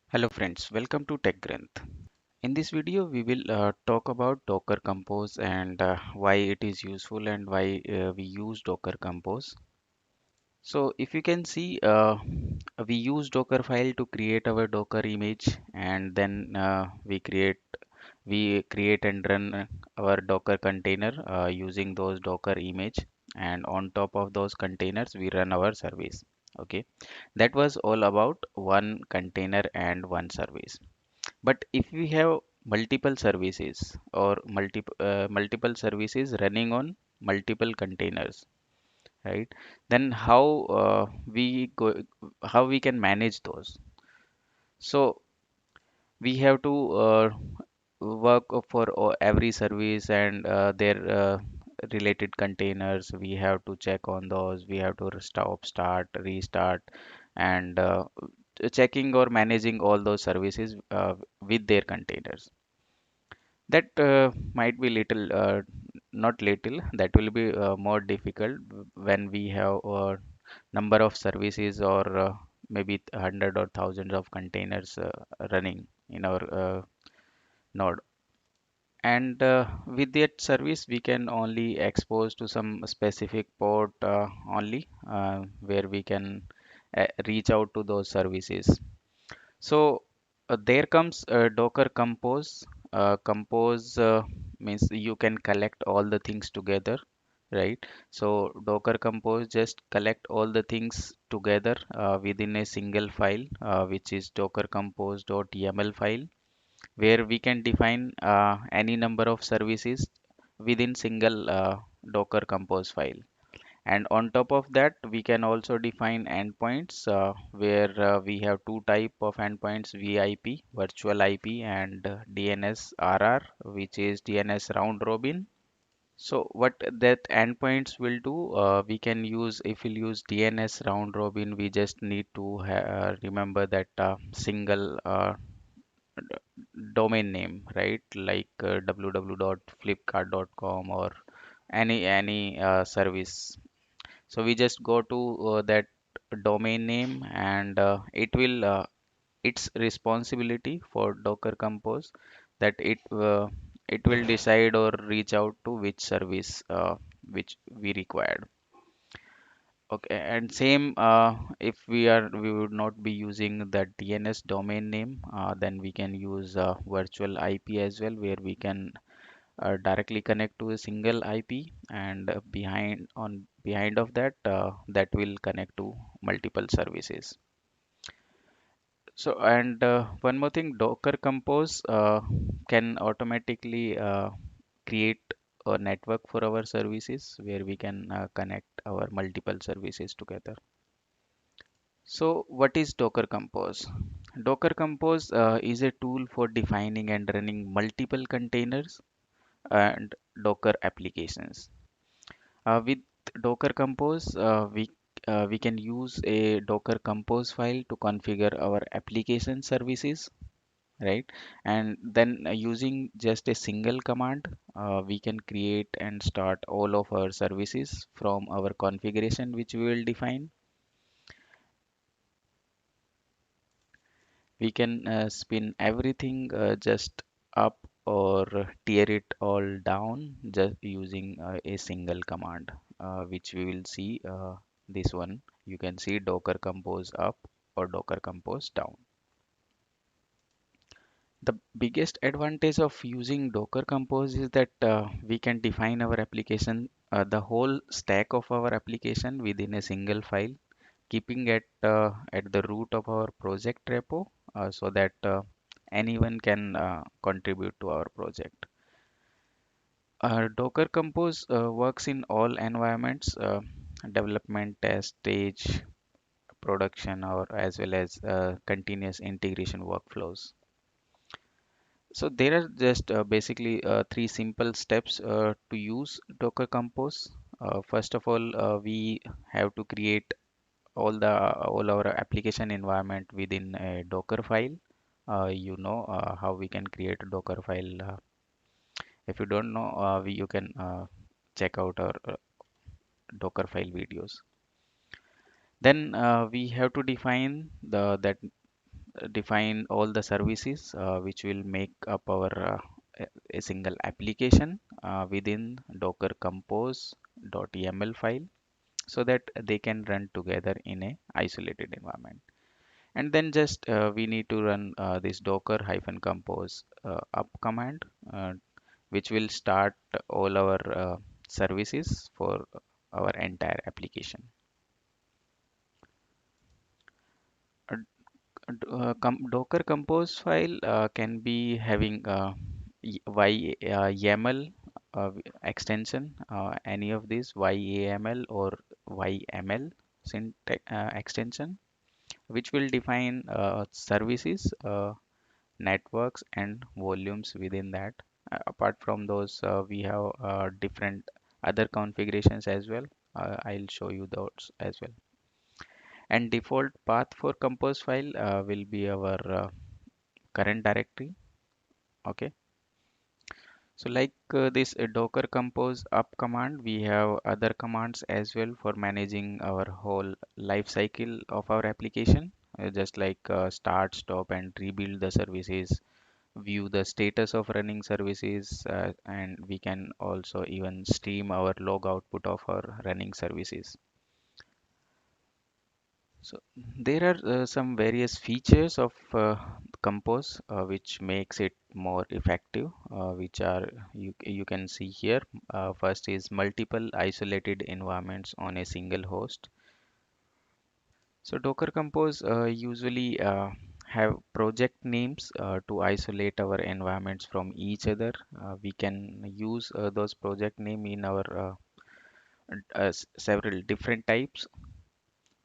Hello friends, welcome to TechGranth. In this video, we will talk about Docker Compose and why it is useful and why we use Docker Compose. So if you can see, we use Docker file to create our Docker image, and then we create and run our Docker container using those Docker image, and on top of those containers, we run our service. Okay, that was all about one container and one service. But if we have multiple services or multiple services running on multiple containers, right? Then how we can manage those? So we have to work for every service and their related containers. We have to check on those. We have to stop, start, restart, and checking or managing all those services with their containers. That might be little, not little, that will be more difficult when we have a number of services or maybe hundred or thousands of containers running in our node. And with that service, we can only expose to some specific port only where we can reach out to those services. So there comes Docker Compose. Compose means you can collect all the things together, right? So Docker Compose just collect all the things together within a single file, which is Docker Compose.yaml file, where we can define any number of services within single Docker Compose file. And on top of that, we can also define endpoints where we have two type of endpoints: VIP, virtual IP, and DNS RR, which is DNS round robin. So what that endpoints will do, we can use, if we'll use DNS round robin, we just need to remember that single domain name, right? Like www.flipkart.com or any service. So we just go to that domain name, and it's responsibility for Docker Compose that it will decide or reach out to which service which we required. Okay, and same we would not be using the DNS domain name, then we can use virtual IP as well, where we can directly connect to a single IP, and behind of that that will connect to multiple services. So, and one more thing, Docker Compose can automatically create a network for our services where we can connect our multiple services together. So what is Docker Compose? Docker Compose is a tool for defining and running multiple containers and Docker applications. With Docker Compose, we can use a Docker Compose file to configure our application services, right? And then using just a single command, we can create and start all of our services from our configuration, which we will define. We can spin everything just up or tear it all down just using a single command, which we will see this one. You can see Docker Compose up or Docker Compose down. The biggest advantage of using Docker Compose is that we can define our application, the whole stack of our application within a single file, keeping it at the root of our project repo, so that anyone can contribute to our project. Docker Compose works in all environments, development, test, stage, production, or as well as continuous integration workflows. So there are just basically three simple steps to use Docker Compose. First of all, we have to create all our application environment within a Docker file. How we can create a Docker file. If you don't know, you can check out our Docker file videos. Then we have to define the that define all the services which will make up our a single application within Docker Compose.yaml file so that they can run together in a isolated environment. And then just we need to run this docker hyphen compose up command, which will start all our services for our entire application. Docker compose file can be having YAML extension, any of these YAML or YML syntax extension, which will define services, networks, and volumes within that. Apart from those, we have different other configurations as well. I'll show you those as well. And default path for compose file will be our current directory. Okay. So like this docker compose up command, we have other commands as well for managing our whole life cycle of our application, just like start, stop, and rebuild the services, view the status of running services, and we can also even stream our log output of our running services. So there are some various features of Compose which makes it more effective, which are you can see here. First is multiple isolated environments on a single host. So Docker Compose usually have project names to isolate our environments from each other. We can use those project name in our several different types,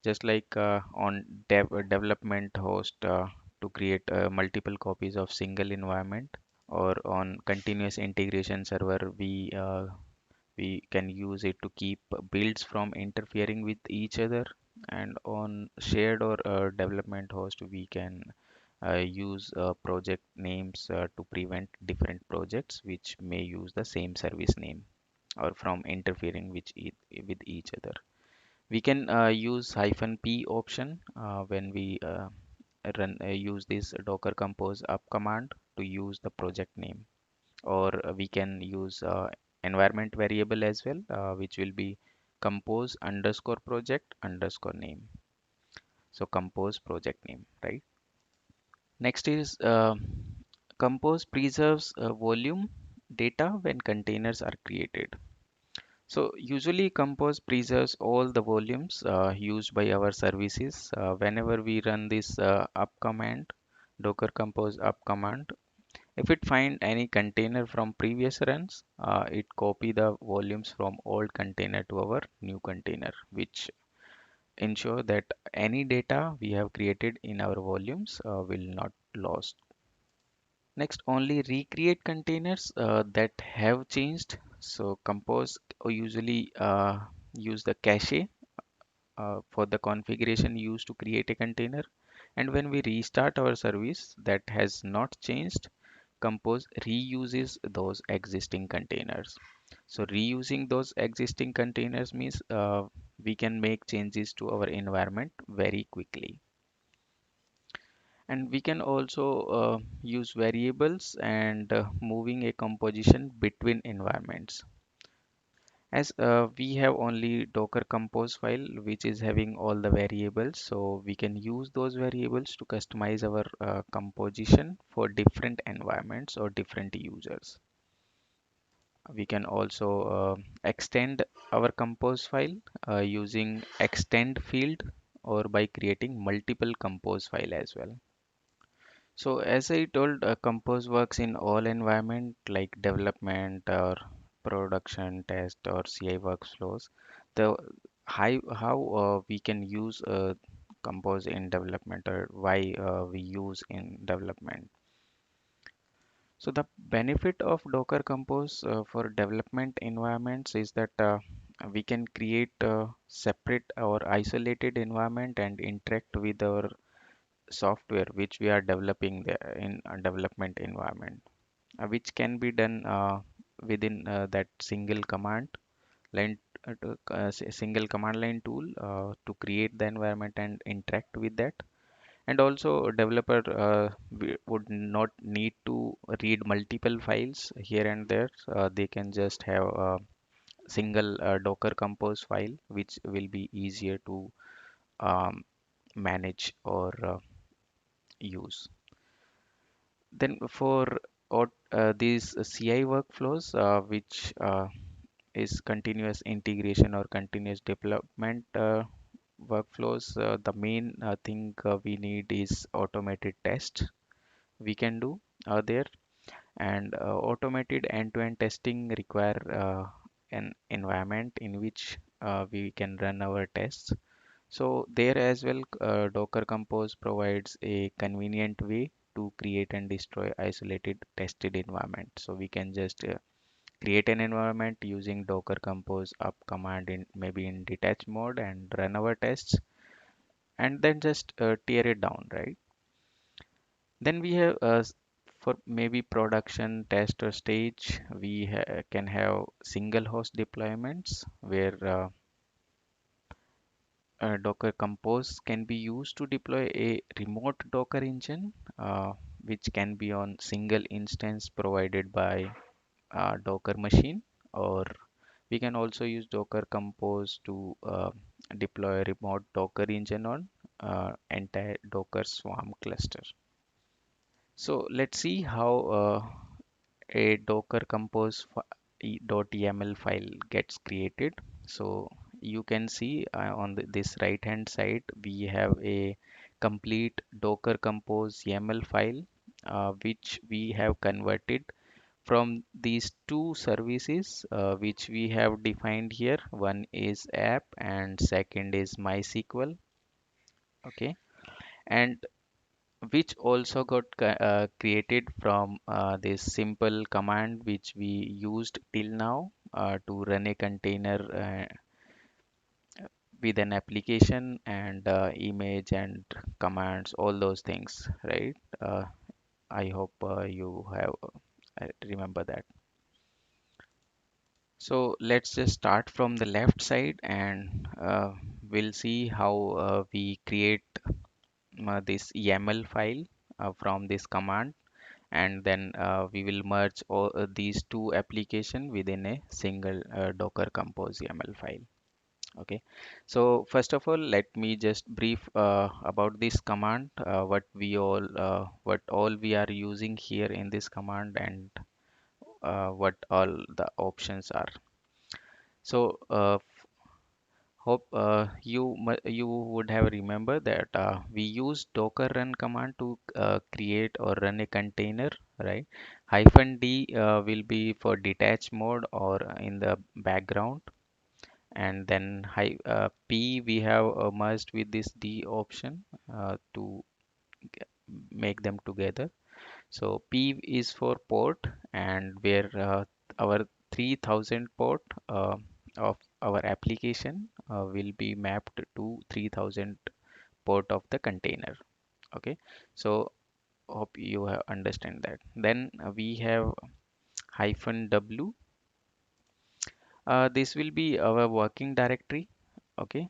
just like on development host to create multiple copies of single environment, or on continuous integration server we can use it to keep builds from interfering with each other, and on shared or development host we can use project names to prevent different projects which may use the same service name or from interfering with each other. We can use -p option when we use this docker compose up command to use the project name, or we can use environment variable as well, which will be compose underscore project underscore name. So compose project name, right? Next is compose preserves volume data when containers are created. So usually Compose preserves all the volumes used by our services. Whenever we run this up command, Docker Compose up command, if it find any container from previous runs, it copy the volumes from old container to our new container, which ensure that any data we have created in our volumes will not lost. Next, only recreate containers that have changed. So Compose usually use the cache for the configuration used to create a container. And when we restart our service that has not changed, Compose reuses those existing containers. So reusing those existing containers means we can make changes to our environment very quickly. And we can also use variables and moving a composition between environments. As we have only Docker Compose file which is having all the variables, so we can use those variables to customize our composition for different environments or different users. We can also extend our compose file using extend field, or by creating multiple compose file as well. So as I told, Compose works in all environment like development or production, test, or CI workflows. The how we can use Compose in development, or why we use in development. So the benefit of Docker Compose for development environments is that we can create separate or isolated environment and interact with our software which we are developing there in a development environment, which can be done within that single command line single command line tool to create the environment and interact with that. And also developer would not need to read multiple files here and there. They can just have a single Docker Compose file, which will be easier to um, manage or use. Then for these CI workflows, which is continuous integration or continuous development workflows, the main thing we need is automated test we can do there, and automated end-to-end testing require an environment in which we can run our tests. So there as well, Docker Compose provides a convenient way to create and destroy isolated tested environment. So we can just create an environment using Docker Compose up command in maybe in detach mode and run our tests, and then just tear it down, right? Then we have for maybe production test or stage, we can have single host deployments where Docker Compose can be used to deploy a remote Docker engine, which can be on single instance provided by Docker machine, or we can also use Docker Compose to deploy a remote Docker engine on entire Docker Swarm cluster. So let's see how a Docker Compose .yaml file gets created. So you can see on this right hand side we have a complete Docker Compose YAML file, which we have converted from these two services which we have defined here. One is app and second is MySQL. Okay, and which also got created from this simple command which we used till now to run a container with an application and image and commands, all those things, right? I hope you have remember that. So let's just start from the left side, and we'll see how we create this YAML file from this command, and then we will merge all these two application within a single Docker Compose YAML file. Okay, so first of all, let me just brief about this command, what all we are using here in this command, and what all the options are. So hope you would have remembered that we use Docker run command to create or run a container, right? Hyphen D will be for detach mode or in the background, and then P we have merged with this D option to make them together. So P is for port, and where our 3000 port of our application will be mapped to 3000 port of the container. Okay, so hope you have understand that. Then we have hyphen W. This will be our working directory. Okay,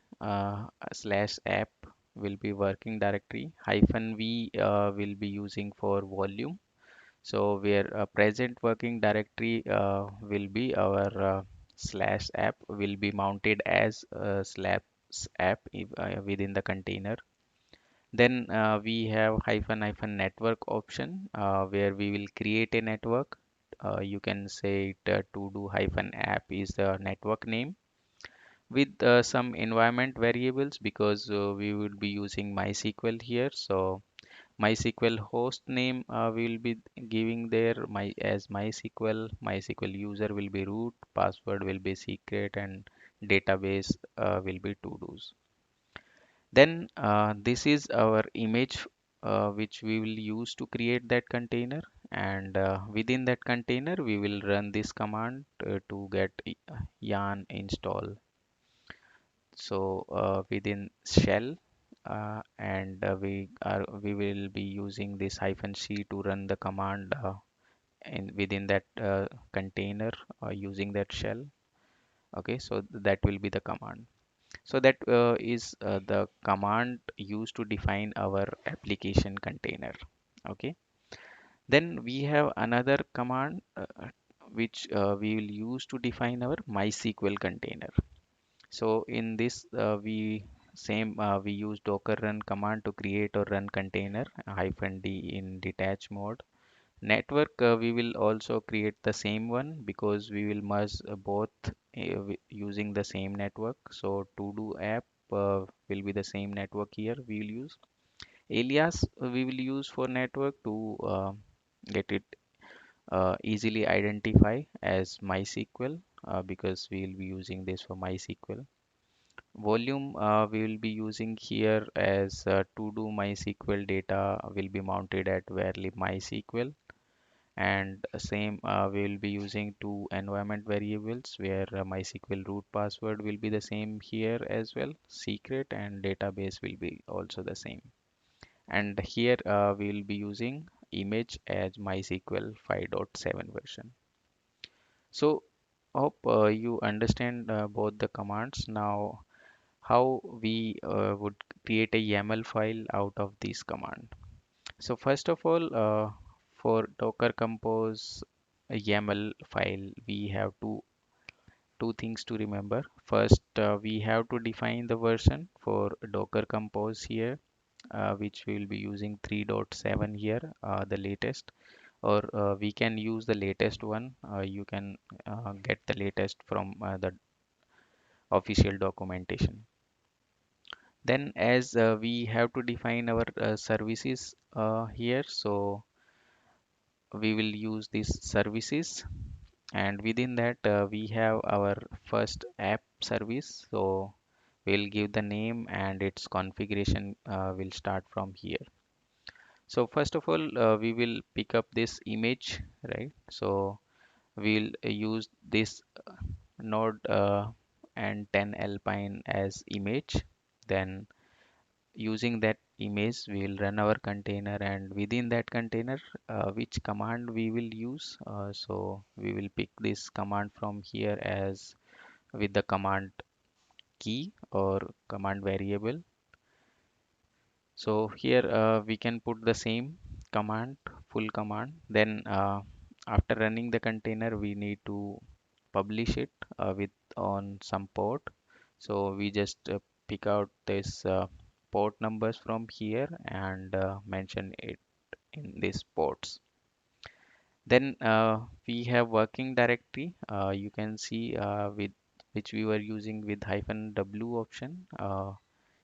slash app will be working directory. Hyphen V will be using for volume. So where present working directory will be our slash app will be mounted as slash app within the container. Then we have hyphen network option where we will create a network. You can say it to do hyphen app is the network name with some environment variables, because we will be using MySQL here. So MySQL host name we will be giving there my as MySQL user will be root, password will be secret, and database will be to dos. Then this is our image which we will use to create that container, and within that container we will run this command to get yarn install. So within shell, and we will be using this hyphen c to run the command in within that container using that shell. Okay, so that will be the command. So that is the command used to define our application container. Okay. Then we have another command which we will use to define our MySQL container. So in this we use docker run command to create or run container -d in detach mode. Network we will also create the same one because we will merge both using the same network. So to do app will be the same network here we will use. Alias we will use for network to get it easily identify as MySQL because we will be using this for MySQL. Volume we will be using here as to do MySQL data will be mounted at varlib MySQL, and same we will be using two environment variables where MySQL root password will be the same here as well, secret, and database will be also the same. And here we will be using image as MySQL 5.7 version. So hope you understand both the commands. Now how we would create a YAML file out of this command. So first of all, for Docker Compose a YAML file, we have two things to remember. First, we have to define the version for Docker Compose here, which we will be using 3.7 here, the latest, or we can use the latest one. You can get the latest from the official documentation. Then as we have to define our services here, so we will use these services, and within that we have our first app service. So we'll give the name and its configuration will start from here. So first of all we will pick up this image, right? So we'll use this node and 10 alpine as image. Then using that image we will run our container, and within that container which command we will use, so we will pick this command from here as with the command key or command variable. So here we can put the same command, full command. Then after running the container we need to publish it with on some port. So we just pick out this port numbers from here and mention it in these ports. Then we have working directory. You can see with which we were using with -w option.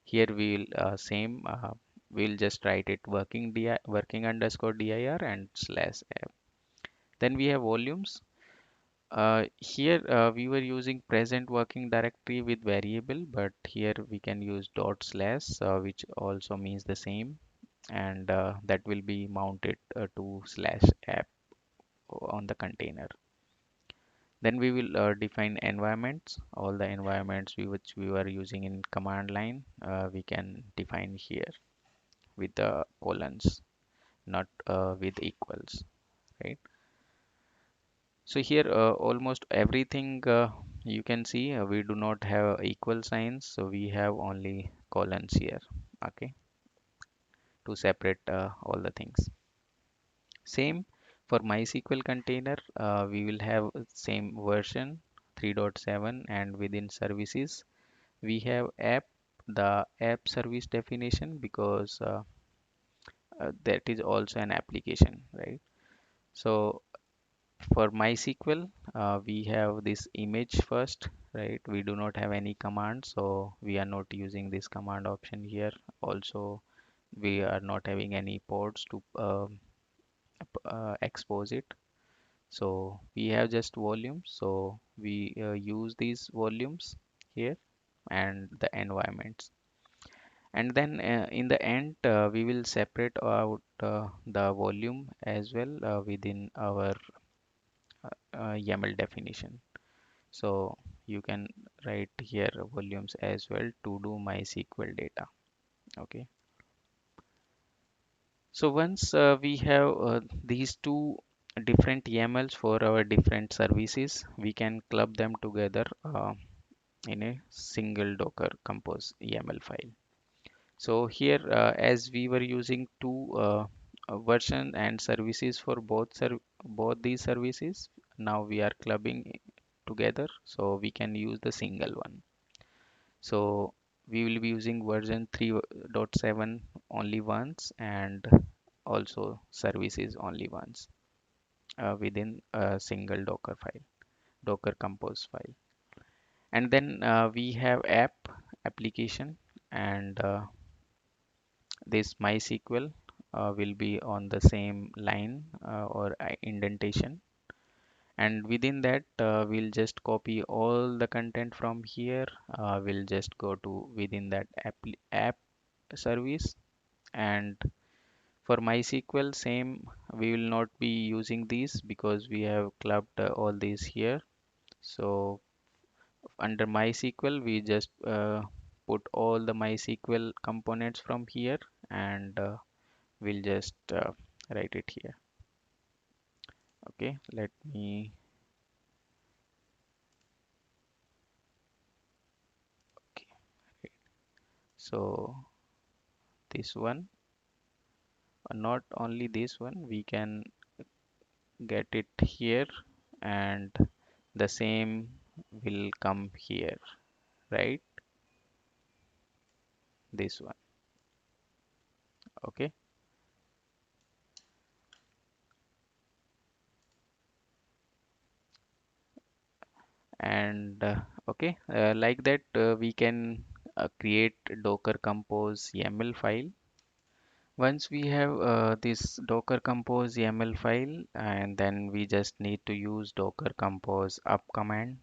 Here we'll same we'll just write it working underscore dir and /f. Then we have volumes. Here we were using present working directory with variable, but here we can use dot slash, which also means the same, and that will be mounted to /app on the container. Then we will define environments. All the environments which we were using in command line, we can define here with the colons, not with equals, right? So here almost everything you can see we do not have equal signs, so we have only colons here, okay, to separate all the things. Same for MySQL container, we will have same version 3.7, and within services we have app, the app service definition, because that is also an application, right? So for MySQL, we have this image first, right? We do not have any command, so we are not using this command option here. Also, we are not having any ports to expose it. So we have just volumes. So we use these volumes here and the environments. And then in the end, we will separate out the volume as well within our YAML definition. So you can write here volumes as well to do MySQL data. Okay. So once we have these two different YAMLs for our different services, we can club them together in a single Docker Compose YAML file. So here, as we were using two version and services for both these services, now we are clubbing together, so we can use the single one. So we will be using version 3.7 only once, and also services only once within a single Docker file, Docker Compose file. And then we have application, and this MySQL will be on the same line or indentation. And within that, we'll just copy all the content from here. We'll just go to within that app service. And for MySQL, same, we will not be using these because we have clubbed all these here. So under MySQL, we just put all the MySQL components from here, and we'll just write it here. Okay, let me. Okay, so this one, not only this one, we can get it here, and the same will come here, right? This one. Okay, and okay, like that, we can create Docker Compose YAML file. Once we have this Docker Compose YAML file, and then we just need to use Docker Compose up command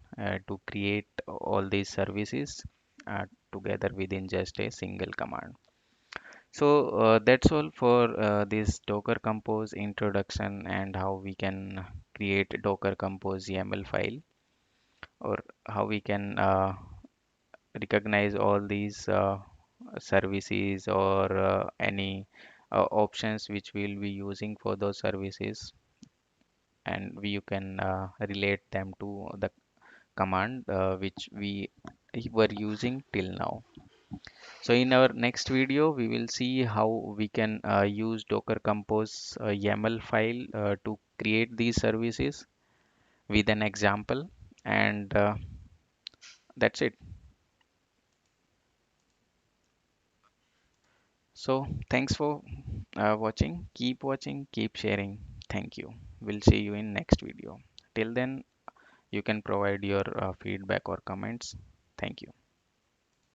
to create all these services together within just a single command. So that's all for this Docker Compose introduction and how we can create Docker Compose YAML file, or how we can recognize all these services, or any options which we'll be using for those services, and you can relate them to the command which we were using till now. So in our next video, we will see how we can use Docker Compose YAML file to create these services with an example, and that's it. So thanks for watching, keep sharing. Thank you. We'll see you in next video. Till then, you can provide your feedback or comments. Thank you.